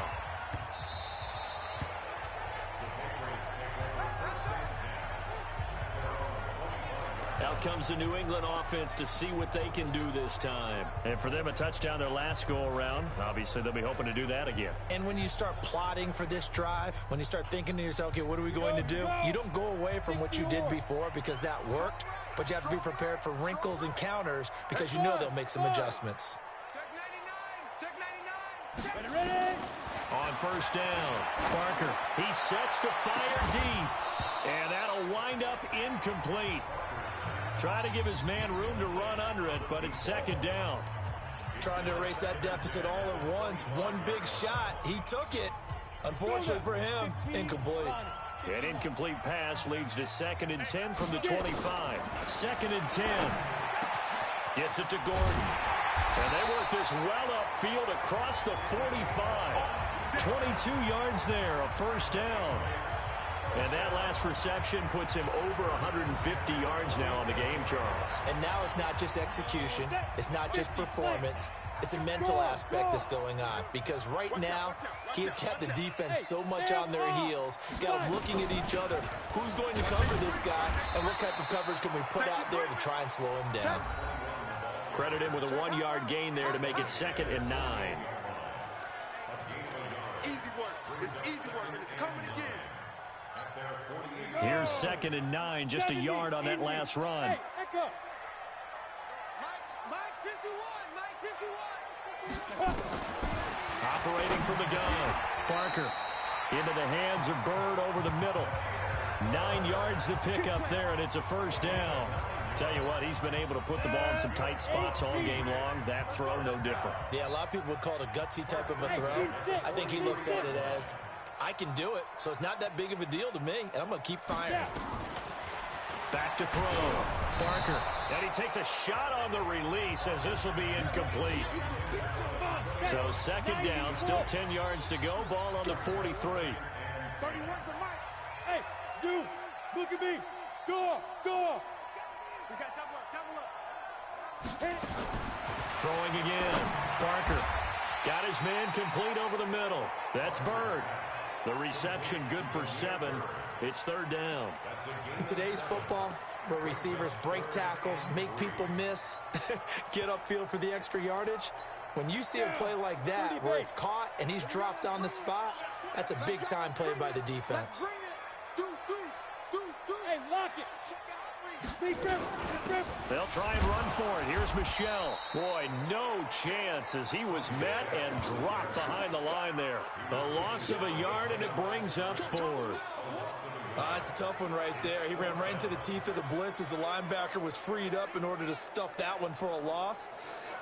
Out comes the New England offense to see what they can do this time. And for them, a touchdown their last go-around. Obviously, they'll be hoping to do that again. And when you start plotting for this drive, when you start thinking to yourself, okay, what are we going to do? You don't go away from what you did before because that worked, but you have to be prepared for wrinkles and counters because you know they'll make some adjustments. Check 99. Check 99. Ready. On first down, Parker, he sets to fire deep, and that'll wind up incomplete. Try to give his man room to run under it, but it's second down. Trying to erase that deficit all at once. One big shot. He took it. Unfortunately for him, incomplete. An incomplete pass leads to 2nd and 10 from the 25. 2nd and 10. Gets it to Gordon. And they work this well upfield across the 45. 22 yards there, a first down. And that last reception puts him over 150 yards now on the game, Charles. And now it's not just execution. It's not just performance. It's a mental aspect that's going on. Because right now, he's got the defense so much on their heels, got them looking at each other. Who's going to cover this guy, and what type of coverage can we put out there to try and slow him down? Credit him with a 1-yard gain there to make it 2nd and 9. Easy work. It's easy work, and it's coming again. Here's 2nd and 9, just a yard on that last run. Mike 51. Mike 51. Operating from the gun. Parker into the hands of Bird over the middle. 9 yards to pick up there, and it's a first down. Tell you what, he's been able to put the ball in some tight spots all game long. That throw, no different. Yeah, a lot of people would call it a gutsy type of a throw. I think he looks at it as, I can do it, so it's not that big of a deal to me, and I'm going to keep firing. Back to throw. Parker. And he takes a shot on the release as this will be incomplete. So 2nd down, still 10 yards to go. Ball on the 43. 31's the mic. Hey, you, look at me. Go. We got double up. Throwing again. Parker. Got his man complete over the middle. That's Bird. The reception good for 7. It's 3rd down. In today's football, where receivers break tackles, make people miss, get upfield for the extra yardage, when you see a play like that where it's caught and he's dropped on the spot, that's a big-time play by the defense. Hey, lock it. They'll try and run for it. Here's Michelle. Boy, no chance as he was met and dropped behind the line there. A loss of a yard, and it brings up 4th. That's a tough one right there. He ran right into the teeth of the blitz as the linebacker was freed up in order to stuff that one for a loss.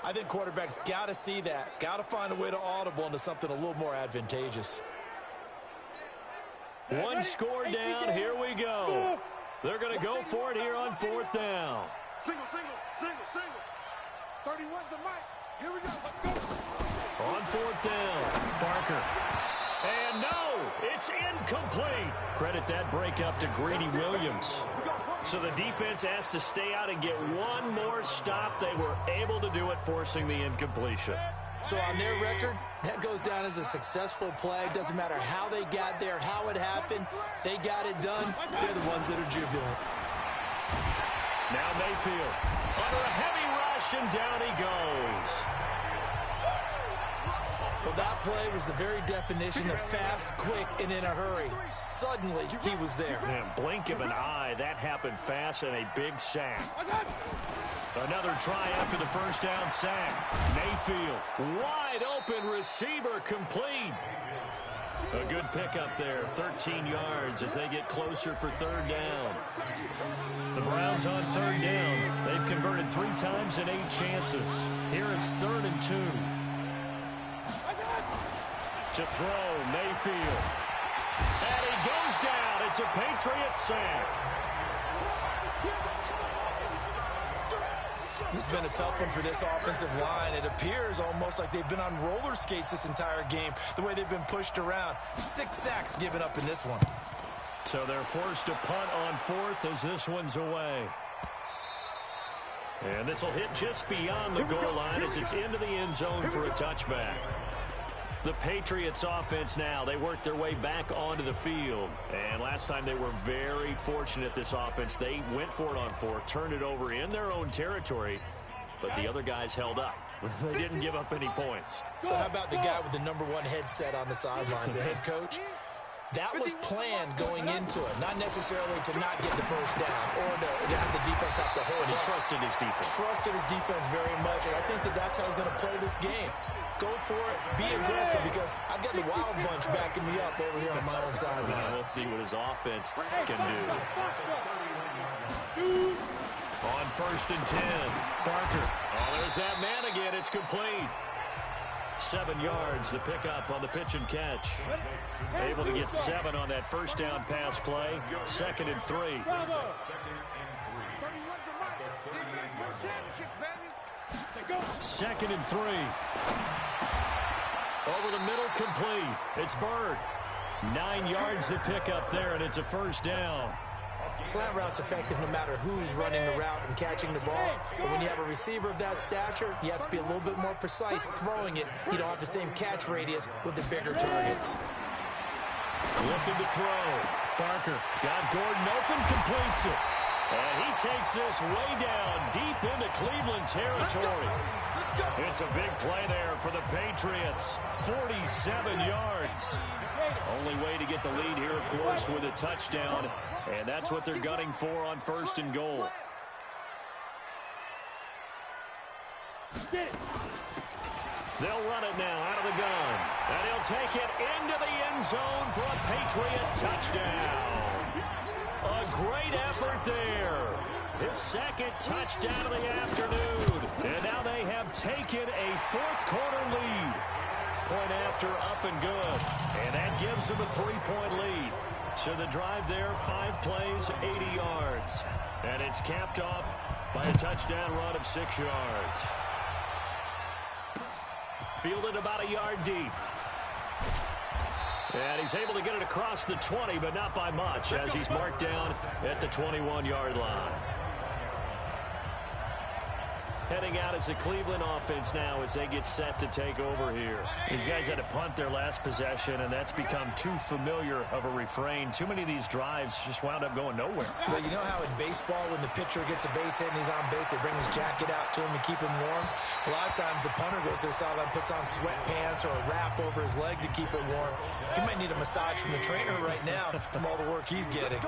I think quarterbacks got to see that. Got to find a way to audible into something a little more advantageous. One score down. Here we go. They're going to go for it here on 4th down. Single. 31's the mic. Here we go. On 4th down, Parker. And no, it's incomplete. Credit that break up to Greedy Williams. So the defense has to stay out and get one more stop. They were able to do it, forcing the incompletion. So on their record, that goes down as a successful play. Doesn't matter how they got there, how it happened. They got it done. They're the ones that are jubilant. Now Mayfield under a heavy rush, and down he goes. Well, that play was the very definition of fast, quick, and in a hurry. Suddenly, he was there. Man, blink of an eye, that happened fast, and a big sack. Another try after the first down sack. Mayfield, wide open receiver, complete. A good pickup there, 13 yards as they get closer for 3rd down. The Browns on 3rd down. They've converted 3 times in 8 chances. Here it's 3rd and 2. To throw, Mayfield. And he goes down. It's a Patriot sack. This has been a tough one for this offensive line. It appears almost like they've been on roller skates this entire game, the way they've been pushed around. 6 sacks given up in this one. So they're forced to punt on 4th as this one's away. And this will hit just beyond the goal line as it's into the end zone for a touchback. The Patriots offense now, they worked their way back onto the field. And last time they were very fortunate, this offense. They went for it on 4, turned it over in their own territory, but the other guys held up. They didn't give up any points. So how about the guy with the #1 headset on the sidelines, the head coach? That was planned going into it, not necessarily to not get the first down or to have the defense have to hold. He trusted his defense. Trusted his defense very much, and I think that's how he's going to play this game. Go for it, be aggressive, because I've got the Wild Bunch backing me up over here on my own sideline. We'll see what his offense can do. On 1st and 10, Barker. Oh, there's that man again. It's complete. 7 yards, the pickup on the pitch and catch. Able to get 7 on that first down pass play. 2nd and 3. Second and 3. Over the middle, complete. It's Bird. 9 yards the pickup there, and it's a first down. Slant route's effective no matter who's running the route and catching the ball. But when you have a receiver of that stature, you have to be a little bit more precise throwing it. You don't have the same catch radius with the bigger targets. Looking to throw. Barker got Gordon open, completes it. And he takes this way down deep into Cleveland territory. It's a big play there for the Patriots. 47 yards. Only way to get the lead here, of course, with a touchdown. And that's what they're gunning for on 1st and goal. They'll run it now out of the gun. And he'll take it into the end zone for a Patriot touchdown. A great effort there. His 2nd touchdown of the afternoon. And now they have taken a 4th quarter lead. Point after, up and good. And that gives them a 3-point lead. So the drive there, 5 plays, 80 yards. And it's capped off by a touchdown run of 6 yards. Fielded about a yard deep. And he's able to get it across the 20, but not by much, as he's marked down at the 21-yard line. Heading out as the Cleveland offense now as they get set to take over here. These guys had to punt their last possession, and that's become too familiar of a refrain. Too many of these drives just wound up going nowhere. Well, you know how in baseball, when the pitcher gets a base hit and he's on base, they bring his jacket out to him to keep him warm? A lot of times the punter goes to the sideline, puts on sweatpants or a wrap over his leg to keep it warm. He might need a massage from the trainer right now from all the work he's getting.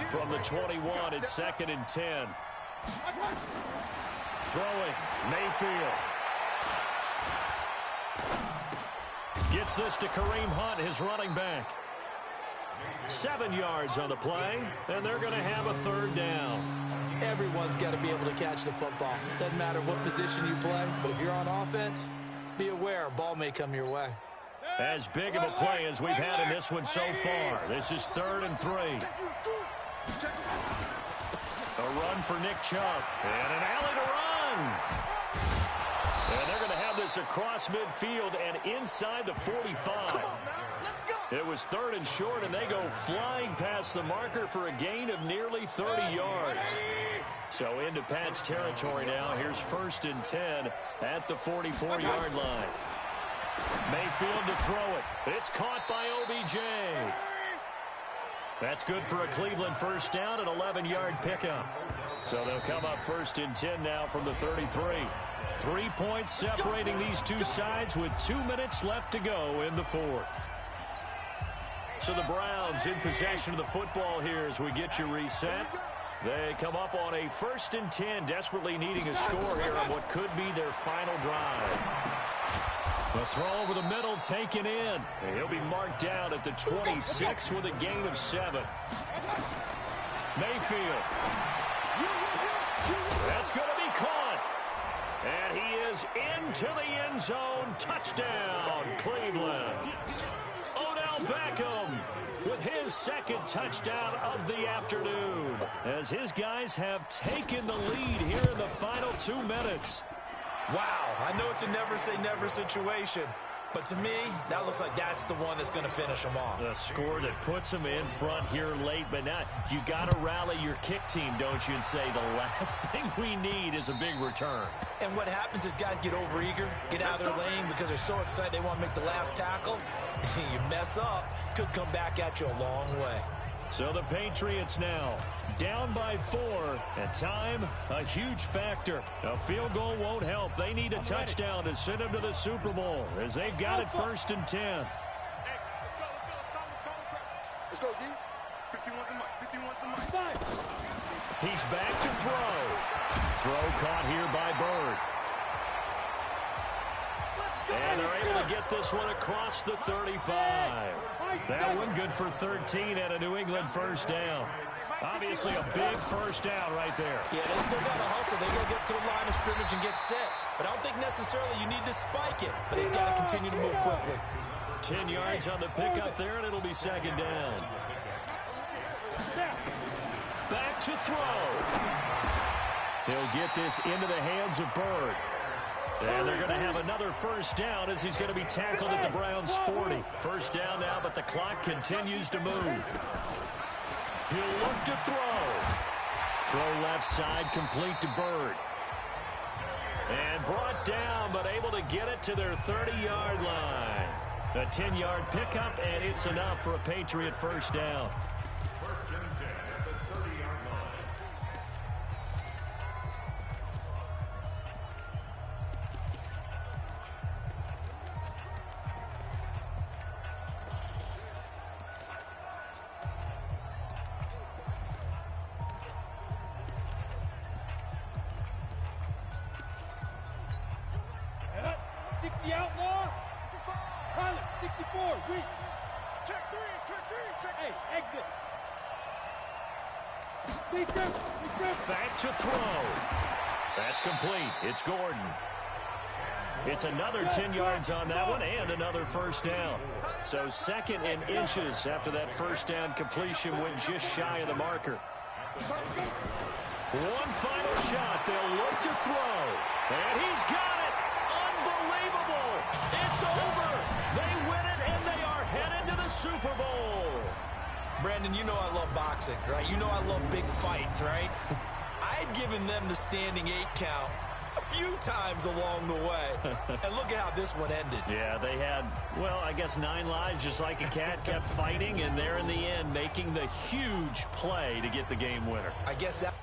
From the 21, it's 2nd and 10. Throwing, Mayfield. Gets this to Kareem Hunt, his running back. 7 yards on the play, and they're going to have a 3rd down. Everyone's got to be able to catch the football. Doesn't matter what position you play, but if you're on offense, be aware a ball may come your way. As big of a play as we've had in this one so far. This is 3rd and 3. A run for Nick Chubb, and an alley to run. And they're going to have this across midfield and inside the 45. It was 3rd and short, and they go flying past the marker for a gain of nearly 30 yards. So into Pat's territory now. Here's 1st and 10 at the 44-yard line. Mayfield to throw it. It's caught by OBJ. That's good for a Cleveland first down, an 11-yard pickup. So they'll come up 1st and 10 now from the 33. 3 points separating these two sides with 2 minutes left to go in the 4th. So the Browns in possession of the football here as we get you reset. They come up on a 1st and 10, desperately needing a score here on what could be their final drive. The throw over the middle taken in. And he'll be marked down at the 26 with a gain of 7. Mayfield. That's going to be caught. And he is into the end zone. Touchdown, Cleveland. Odell Beckham with his second touchdown of the afternoon, as his guys have taken the lead here in the final 2 minutes. Wow, I know it's a never-say-never situation, but to me, that looks like that's the one that's going to finish them off. The score that puts them in front here late, but now you got to rally your kick team, don't you, and say the last thing we need is a big return. And what happens is guys get overeager, get out of their lane because they're so excited they want to make the last tackle. You mess up, could come back at you a long way. So the Patriots now down by 4, and time a huge factor. A field goal won't help. They need a touchdown to send them to the Super Bowl as they've got it 1st and 10. Let's go, D. 51's the mic. 51's the mic. He's back to throw. Throw caught here by Bird. And they're able to get this one across the 35. That one good for 13 and a New England first down. Obviously a big first down right there. Yeah, they still got to hustle. They got to get to the line of scrimmage and get set. But I don't think necessarily you need to spike it. But they've got to continue to move quickly. 10 yards on the pickup there, and it'll be 2nd down. Back to throw. He'll get this into the hands of Bird. And they're going to have another first down as he's going to be tackled at the Browns' 40. First down now, but the clock continues to move. He'll look to throw. Throw left side, complete to Bird. And brought down, but able to get it to their 30-yard line. A 10-yard pickup, and it's enough for a Patriot first down. First and 10 at the 30-yard line. Outlaw. Pilot, 64, weak. Check 3, check 3, check. Hey, exit. Back to throw. That's complete. It's Gordon. It's another 10 yards on that one and another first down. So 2nd and inches after that first down completion went just shy of the marker. One final shot. They'll look to throw. And he's got it. Unbelievable. It's over. They win it, and they are headed to the Super Bowl. Brandon, you know I love boxing, right? You know I love big fights, right? I'd given them the standing 8 count a few times along the way. And look at how this one ended. Yeah, they had, well, I guess 9 lives, just like a cat, kept fighting, and they're in the end making the huge play to get the game winner. I guess that...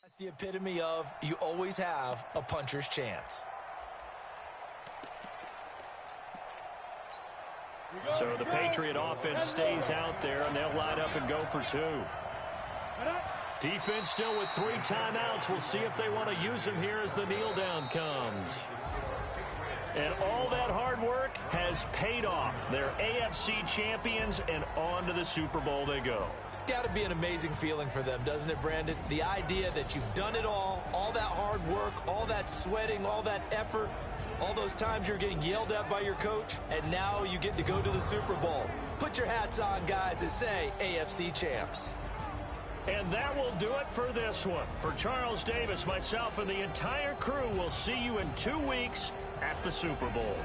That's the epitome of you always have a puncher's chance. So the Patriot offense stays out there, and they'll line up and go for 2. Defense still with 3 timeouts. We'll see if they want to use them here as the kneel down comes. And all that hard work has paid off. They're AFC champions, and on to the Super Bowl they go. It's got to be an amazing feeling for them, doesn't it, Brandon? The idea that you've done it all that hard work, all that sweating, all that effort, all those times you're getting yelled at by your coach, and now you get to go to the Super Bowl. Put your hats on, guys, and say AFC champs. And that will do it for this one. For Charles Davis, myself, and the entire crew, we'll see you in 2 weeks at the Super Bowl.